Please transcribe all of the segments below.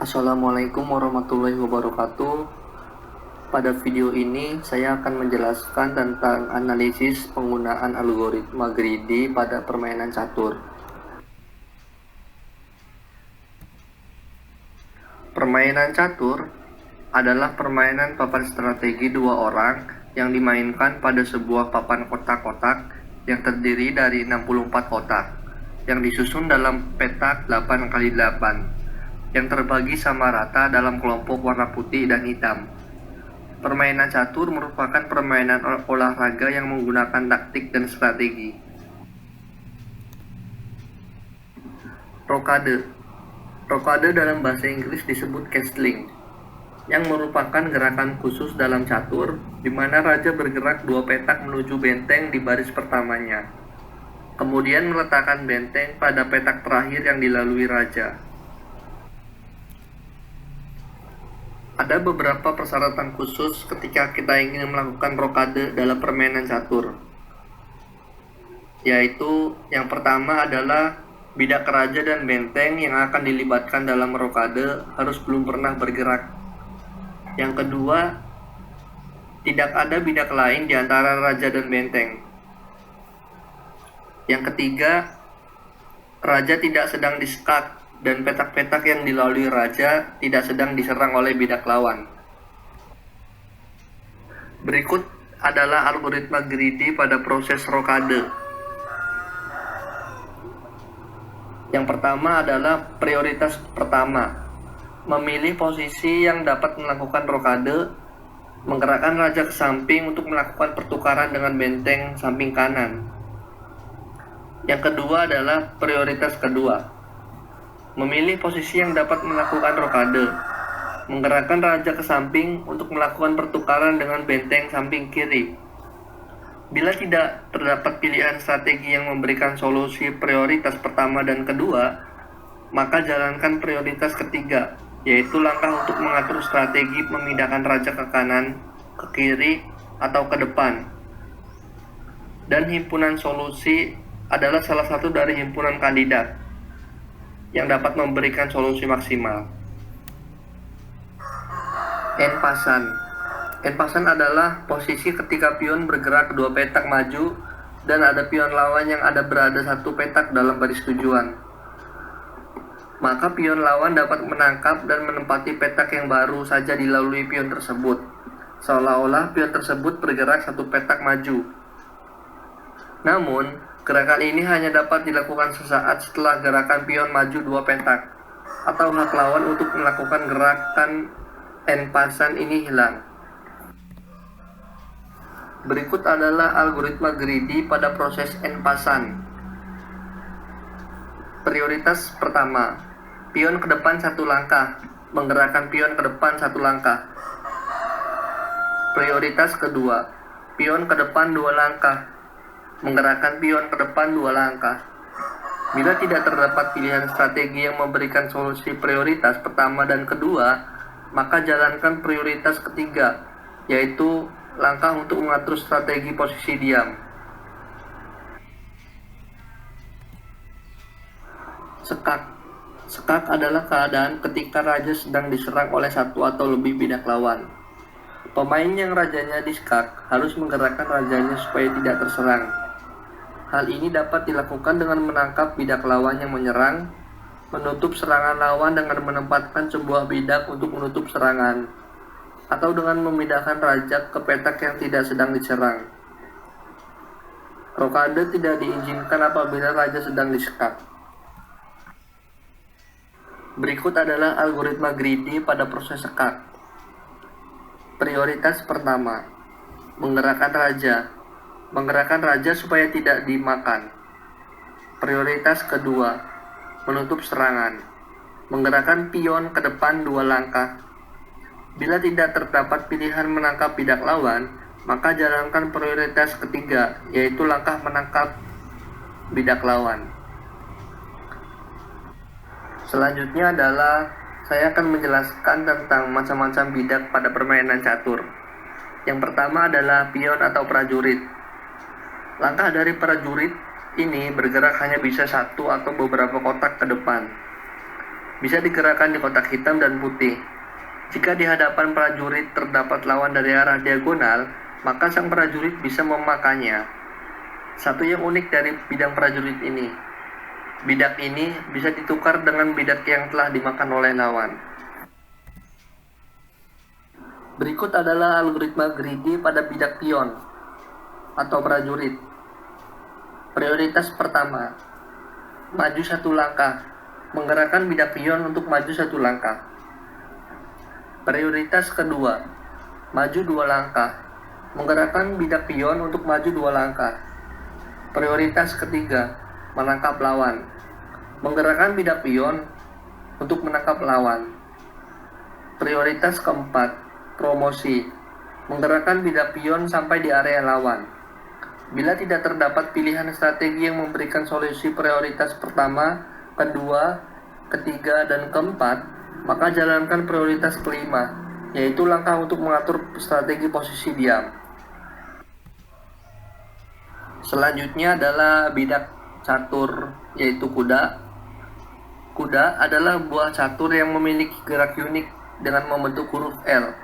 Assalamualaikum warahmatullahi wabarakatuh. Pada video ini saya akan menjelaskan tentang analisis penggunaan algoritma greedy pada permainan catur. Permainan catur adalah permainan papan strategi dua orang yang dimainkan pada sebuah papan kotak-kotak yang terdiri dari 64 kotak yang disusun dalam petak 8x8 yang terbagi sama rata dalam kelompok warna putih dan hitam. Permainan catur merupakan permainan olahraga yang menggunakan taktik dan strategi. Rokade. Rokade dalam bahasa Inggris disebut castling, yang merupakan gerakan khusus dalam catur di mana raja bergerak dua petak menuju benteng di baris pertamanya. Kemudian meletakkan benteng pada petak terakhir yang dilalui raja. Ada beberapa persyaratan khusus ketika kita ingin melakukan rokade dalam permainan catur. Yaitu yang pertama adalah bidak raja dan benteng yang akan dilibatkan dalam rokade harus belum pernah bergerak. Yang kedua, tidak ada bidak lain di antara raja dan benteng. Yang ketiga, raja tidak sedang disekak dan petak-petak yang dilalui raja tidak sedang diserang oleh bidak lawan. Berikut adalah algoritma greedy pada proses rokade. Yang pertama adalah prioritas pertama. Memilih posisi yang dapat melakukan rokade, menggerakkan raja ke samping untuk melakukan pertukaran dengan benteng samping kanan. Yang kedua adalah prioritas kedua. Memilih posisi yang dapat melakukan rokade, menggerakkan raja ke samping untuk melakukan pertukaran dengan benteng samping kiri. Bila tidak terdapat pilihan strategi yang memberikan solusi prioritas pertama dan kedua, maka jalankan prioritas ketiga, yaitu langkah untuk mengatur strategi memindahkan raja ke kanan, ke kiri, atau ke depan. Dan himpunan solusi adalah salah satu dari himpunan kandidat yang dapat memberikan solusi maksimal. En-passant. En-passant adalah posisi ketika pion bergerak dua petak maju dan ada pion lawan yang berada satu petak dalam baris tujuan. Maka pion lawan dapat menangkap dan menempati petak yang baru saja dilalui pion tersebut, seolah-olah pion tersebut bergerak satu petak maju. Namun, gerakan ini hanya dapat dilakukan sesaat setelah gerakan pion maju dua petak, atau hak lawan untuk melakukan gerakan en-passant ini hilang. Berikut adalah algoritma greedy pada proses en-passant. Prioritas pertama, pion ke depan satu langkah, menggerakkan pion ke depan satu langkah. Prioritas kedua, pion ke depan dua langkah, menggerakkan pion ke depan dua langkah. Bila tidak terdapat pilihan strategi yang memberikan solusi prioritas pertama dan kedua, maka jalankan prioritas ketiga, yaitu langkah untuk mengatur strategi posisi diam. Sekak. Sekak adalah keadaan ketika raja sedang diserang oleh satu atau lebih bidak lawan. Pemain yang rajanya disekak harus menggerakkan rajanya supaya tidak terserang. Hal ini dapat dilakukan dengan menangkap bidak lawan yang menyerang, menutup serangan lawan dengan menempatkan sebuah bidak untuk menutup serangan, atau dengan memindahkan raja ke petak yang tidak sedang diserang. Rokade tidak diizinkan apabila raja sedang disekak. Berikut adalah algoritma greedy pada proses sekak. Prioritas pertama, menggerakkan raja. Menggerakkan raja supaya tidak dimakan. Prioritas kedua, menutup serangan. Menggerakkan pion ke depan dua langkah. Bila tidak terdapat pilihan menangkap bidak lawan, maka jalankan prioritas ketiga, yaitu langkah menangkap bidak lawan. Selanjutnya adalah saya akan menjelaskan tentang macam-macam bidak pada permainan catur. Yang pertama adalah pion atau prajurit. Langkah dari prajurit ini bergerak hanya bisa satu atau beberapa kotak ke depan. bisa digerakkan di kotak hitam dan putih. Jika di hadapan prajurit terdapat lawan dari arah diagonal, maka sang prajurit bisa memakannya. Satu yang unik dari bidang prajurit ini, bidak ini bisa ditukar dengan bidak yang telah dimakan oleh lawan. Berikut adalah algoritma greedy pada bidak pion atau prajurit. Prioritas pertama, maju satu langkah, menggerakkan bidak pion untuk maju satu langkah. Prioritas kedua, maju 2 langkah, menggerakkan bidak pion untuk maju 2 langkah. Prioritas ketiga, menangkap lawan, menggerakkan bidak pion untuk menangkap lawan. Prioritas keempat, promosi, menggerakkan bidak pion sampai di area lawan. Bila tidak terdapat pilihan strategi yang memberikan solusi prioritas pertama, kedua, ketiga, dan keempat, maka jalankan prioritas kelima, yaitu langkah untuk mengatur strategi posisi diam. Selanjutnya adalah bidak catur, yaitu kuda. Kuda adalah buah catur yang memiliki gerak unik dengan membentuk huruf L,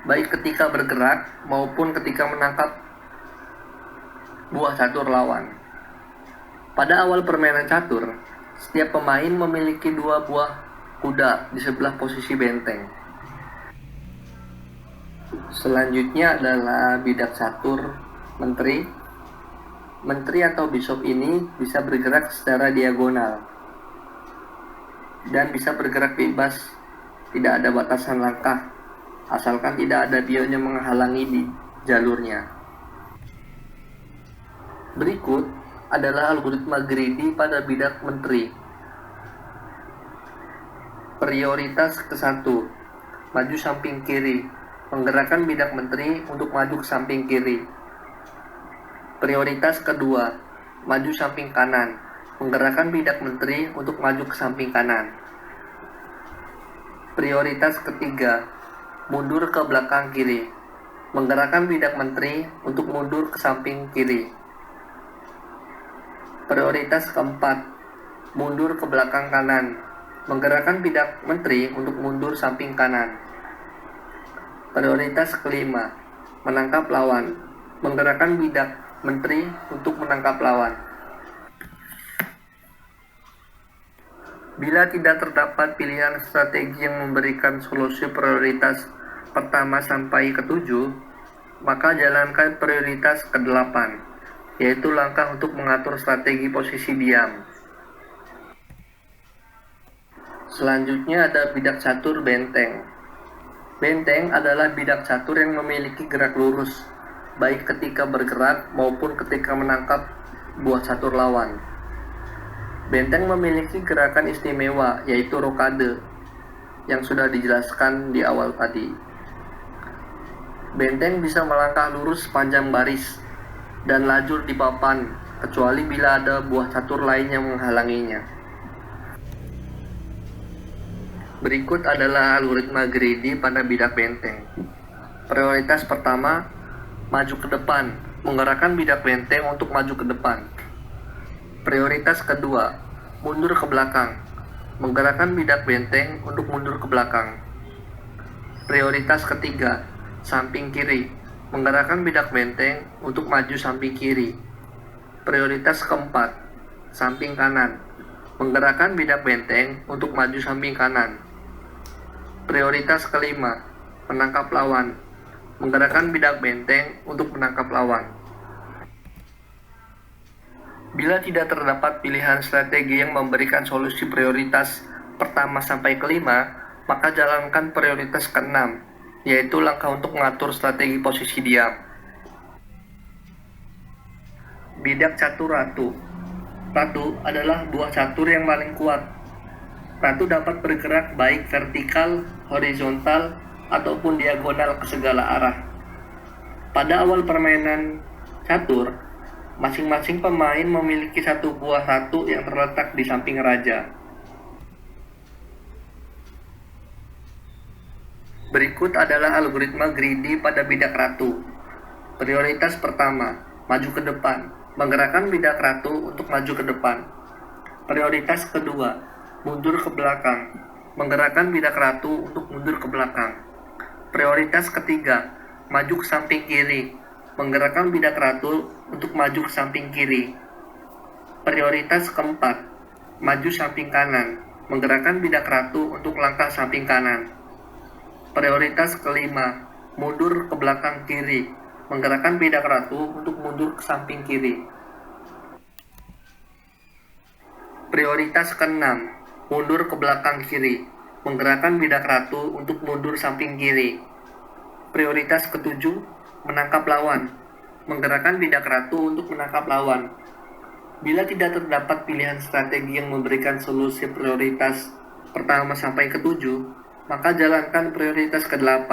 baik ketika bergerak maupun ketika menangkap buah catur lawan. Pada awal permainan catur, setiap pemain memiliki 2 buah kuda di sebelah posisi benteng. Selanjutnya adalah bidak catur menteri. Menteri atau bishop ini bisa bergerak secara diagonal dan bisa bergerak bebas, tidak ada batasan langkah, asalkan tidak ada pion yang menghalangi di jalurnya. Berikut adalah algoritma greedy pada bidak menteri. Prioritas ke-1, maju samping kiri, menggerakkan bidak menteri untuk maju ke samping kiri. Prioritas kedua, maju samping kanan, menggerakkan bidak menteri untuk maju ke samping kanan. Prioritas ketiga, mundur ke belakang kiri, menggerakkan bidak menteri untuk mundur ke samping kiri. Prioritas keempat, mundur ke belakang kanan, menggerakkan bidak menteri untuk mundur samping kanan. Prioritas kelima, menangkap lawan, menggerakkan bidak menteri untuk menangkap lawan. Bila tidak terdapat pilihan strategi yang memberikan solusi prioritas pertama sampai ke-7, maka jalankan prioritas ke-8, yaitu langkah untuk mengatur strategi posisi diam. Selanjutnya ada bidak catur benteng. Benteng adalah bidak catur yang memiliki gerak lurus, baik ketika bergerak maupun ketika menangkap buah catur lawan. Benteng memiliki gerakan istimewa, yaitu rokade, yang sudah dijelaskan di awal tadi. Benteng bisa melangkah lurus sepanjang baris dan lajur di papan, kecuali bila ada buah catur lain yang menghalanginya. Berikut adalah algoritma greedy pada bidak benteng. Prioritas pertama, maju ke depan, menggerakkan bidak benteng untuk maju ke depan. Prioritas kedua, mundur ke belakang, menggerakkan bidak benteng untuk mundur ke belakang. Prioritas ketiga, samping kiri, menggerakkan bidak benteng untuk maju samping kiri. Prioritas keempat, samping kanan, menggerakkan bidak benteng untuk maju samping kanan. Prioritas kelima, menangkap lawan, menggerakkan bidak benteng untuk menangkap lawan. Bila tidak terdapat pilihan strategi yang memberikan solusi prioritas pertama sampai kelima, maka jalankan prioritas ke-6, yaitu langkah untuk mengatur strategi posisi diam. Bidak catur ratu. Ratu adalah buah catur yang paling kuat. Ratu dapat bergerak baik vertikal, horizontal, ataupun diagonal ke segala arah. Pada awal permainan catur, masing-masing pemain memiliki satu buah ratu yang terletak di samping raja. Berikut adalah algoritma greedy pada bidak ratu. Prioritas pertama, maju ke depan, menggerakkan bidak ratu untuk maju ke depan. Prioritas kedua, mundur ke belakang, menggerakkan bidak ratu untuk mundur ke belakang. Prioritas ketiga, maju ke samping kiri, menggerakkan bidak ratu untuk maju ke samping kiri. Prioritas keempat, maju samping kanan, menggerakkan bidak ratu untuk langkah samping kanan. Prioritas kelima, mundur ke belakang kiri, menggerakkan bidak ratu untuk mundur ke samping kiri. Prioritas keenam, mundur ke belakang kiri, menggerakkan bidak ratu untuk mundur samping kiri. Prioritas ketujuh, menangkap lawan, menggerakkan bidak ratu untuk menangkap lawan. Bila tidak terdapat pilihan strategi yang memberikan solusi prioritas pertama sampai ketujuh, maka jalankan prioritas ke-8,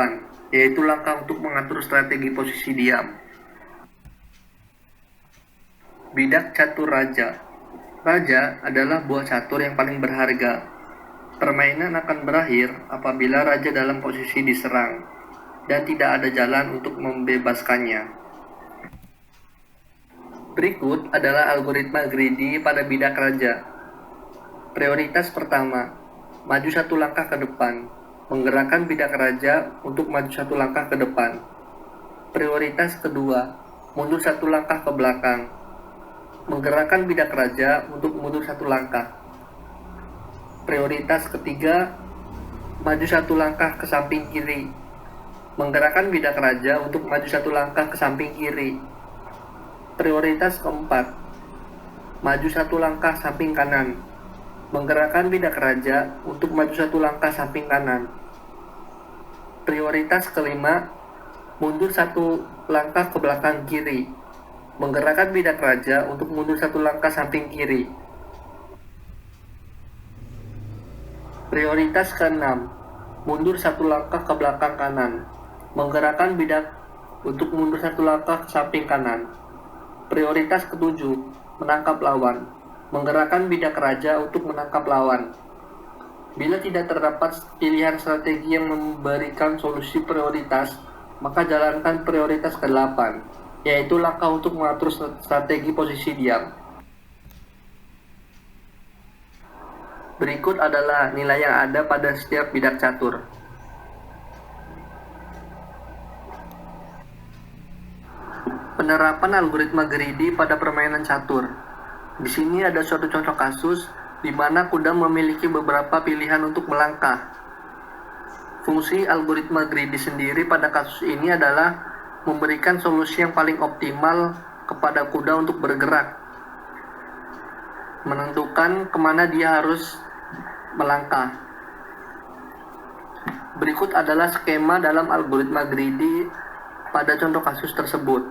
yaitu langkah untuk mengatur strategi posisi diam. Bidak catur raja. Raja adalah buah catur yang paling berharga. Permainan akan berakhir apabila raja dalam posisi diserang, dan tidak ada jalan untuk membebaskannya. Berikut adalah algoritma greedy pada bidak raja. Prioritas pertama, maju satu langkah ke depan, menggerakkan bidak raja untuk maju satu langkah ke depan. Prioritas kedua, mundur satu langkah ke belakang, menggerakkan bidak raja untuk mundur satu langkah. Prioritas ketiga, maju satu langkah ke samping kiri, menggerakkan bidak raja untuk maju satu langkah ke samping kiri. Prioritas keempat, maju satu langkah samping kanan, menggerakkan bidak raja untuk maju satu langkah samping kanan. Prioritas kelima, mundur satu langkah ke belakang kiri, menggerakkan bidak raja untuk mundur satu langkah samping kiri. Prioritas keenam, mundur satu langkah ke belakang kanan, menggerakkan bidak untuk mundur satu langkah ke samping kanan. Prioritas ketujuh, menangkap lawan, menggerakkan bidak raja untuk menangkap lawan. Bila tidak terdapat pilihan strategi yang memberikan solusi prioritas, maka jalankan prioritas ke-8, yaitu langkah untuk mengatur strategi posisi diam. Berikut adalah nilai yang ada pada setiap bidak catur. Penerapan algoritma greedy pada permainan catur. Di sini ada suatu contoh kasus di mana kuda memiliki beberapa pilihan untuk melangkah. Fungsi algoritma greedy sendiri pada kasus ini adalah memberikan solusi yang paling optimal kepada kuda untuk bergerak, menentukan kemana dia harus melangkah. Berikut adalah skema dalam algoritma greedy pada contoh kasus tersebut.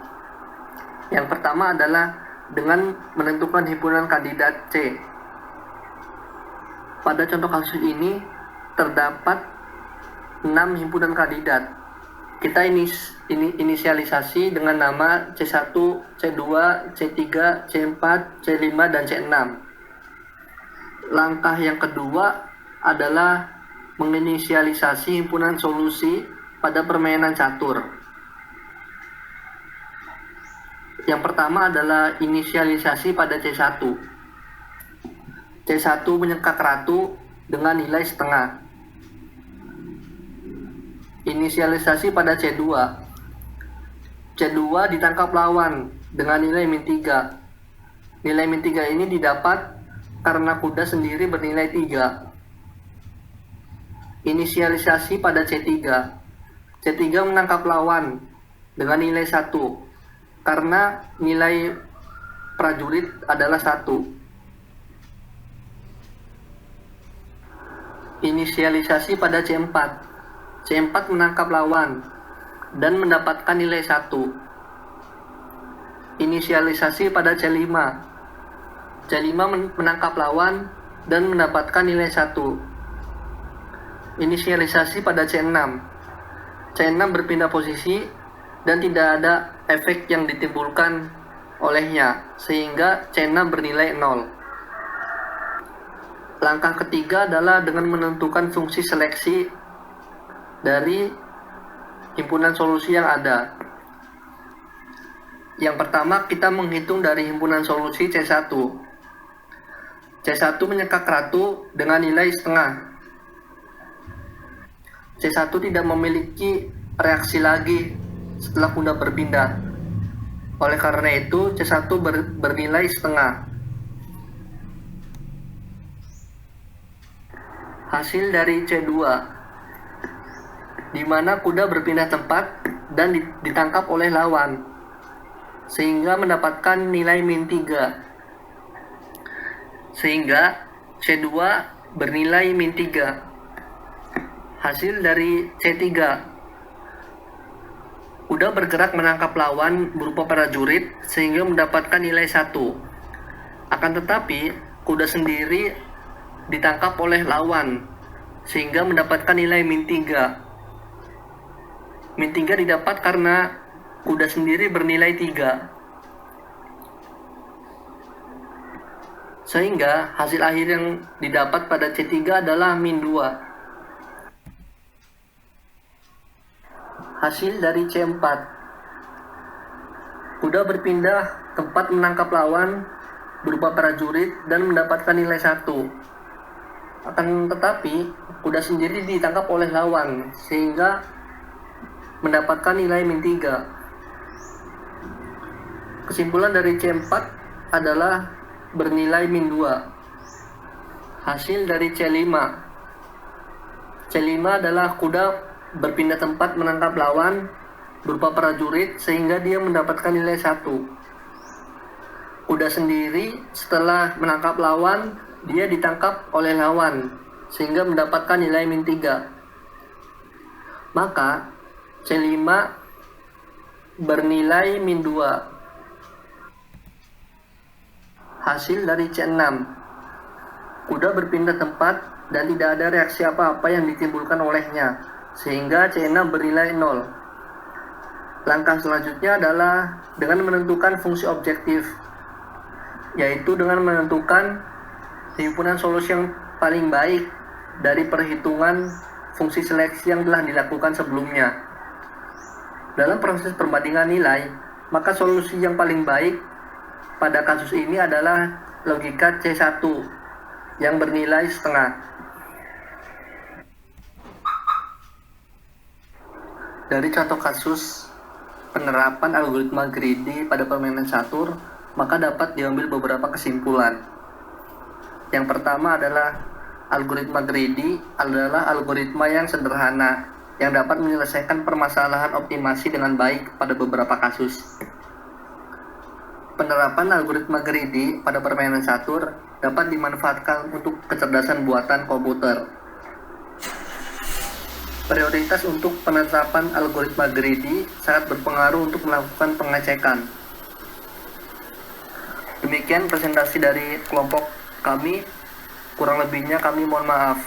Yang pertama adalah dengan menentukan himpunan kandidat C. Pada contoh kasus ini terdapat 6 himpunan kandidat. Kita inisialisasi dengan nama C1, C2, C3, C4, C5, dan C6. Langkah yang kedua adalah menginisialisasi himpunan solusi pada permainan catur. Yang pertama adalah inisialisasi pada C1. C1 menyengkak ratu dengan nilai setengah. Inisialisasi pada C2. C2 ditangkap lawan dengan nilai -3. Nilai -3 ini didapat karena kuda sendiri bernilai 3. Inisialisasi pada C3. C3 menangkap lawan dengan nilai 1 karena nilai prajurit adalah 1. Inisialisasi pada C4. C4 menangkap lawan dan mendapatkan nilai 1. Inisialisasi pada C5. C5 menangkap lawan dan mendapatkan nilai 1. Inisialisasi pada C6. C6 berpindah posisi dan tidak ada efek yang ditimbulkan olehnya, sehingga C6 bernilai 0. Langkah ketiga adalah dengan menentukan fungsi seleksi dari himpunan solusi yang ada. Yang pertama, kita menghitung dari himpunan solusi C1. C1 menyekak ratu dengan nilai setengah. C1 tidak memiliki reaksi lagi setelah kuda berpindah. Oleh karena itu, C1 bernilai setengah. Hasil dari C2, di mana kuda berpindah tempat dan ditangkap oleh lawan, sehingga mendapatkan nilai min 3. Sehingga C2 bernilai min 3. Hasil dari C3, kuda bergerak menangkap lawan berupa prajurit sehingga mendapatkan nilai 1. Akan tetapi, kuda sendiri ditangkap oleh lawan sehingga mendapatkan nilai min 3. Min 3 didapat karena kuda sendiri bernilai 3. Sehingga hasil akhir yang didapat pada C3 adalah min 2. Hasil dari C4, kuda berpindah tempat menangkap lawan berupa prajurit dan mendapatkan nilai 1. Akan tetapi, kuda sendiri ditangkap oleh lawan sehingga mendapatkan nilai min 3. Kesimpulan dari C4 adalah bernilai min 2. Hasil dari C5, C5 adalah kuda berpindah tempat menangkap lawan berupa prajurit sehingga dia mendapatkan nilai 1. Kuda sendiri setelah menangkap lawan, dia ditangkap oleh lawan sehingga mendapatkan nilai min 3. Maka C5 bernilai min 2. Hasil dari C6, kuda berpindah tempat dan tidak ada reaksi apa-apa yang ditimbulkan olehnya, sehingga C6 bernilai 0. Langkah selanjutnya adalah dengan menentukan fungsi objektif, yaitu dengan menentukan himpunan solusi yang paling baik dari perhitungan fungsi seleksi yang telah dilakukan sebelumnya. Dalam proses perbandingan nilai, maka solusi yang paling baik pada kasus ini adalah logika C1 yang bernilai setengah. Dari contoh kasus penerapan algoritma greedy pada permainan catur, maka dapat diambil beberapa kesimpulan. Yang pertama adalah algoritma greedy adalah algoritma yang sederhana yang dapat menyelesaikan permasalahan optimasi dengan baik pada beberapa kasus. Penerapan algoritma greedy pada permainan catur dapat dimanfaatkan untuk kecerdasan buatan komputer. Prioritas untuk penerapan algoritma greedy sangat berpengaruh untuk melakukan pengecekan. Demikian presentasi dari kelompok kami, kurang lebihnya kami mohon maaf.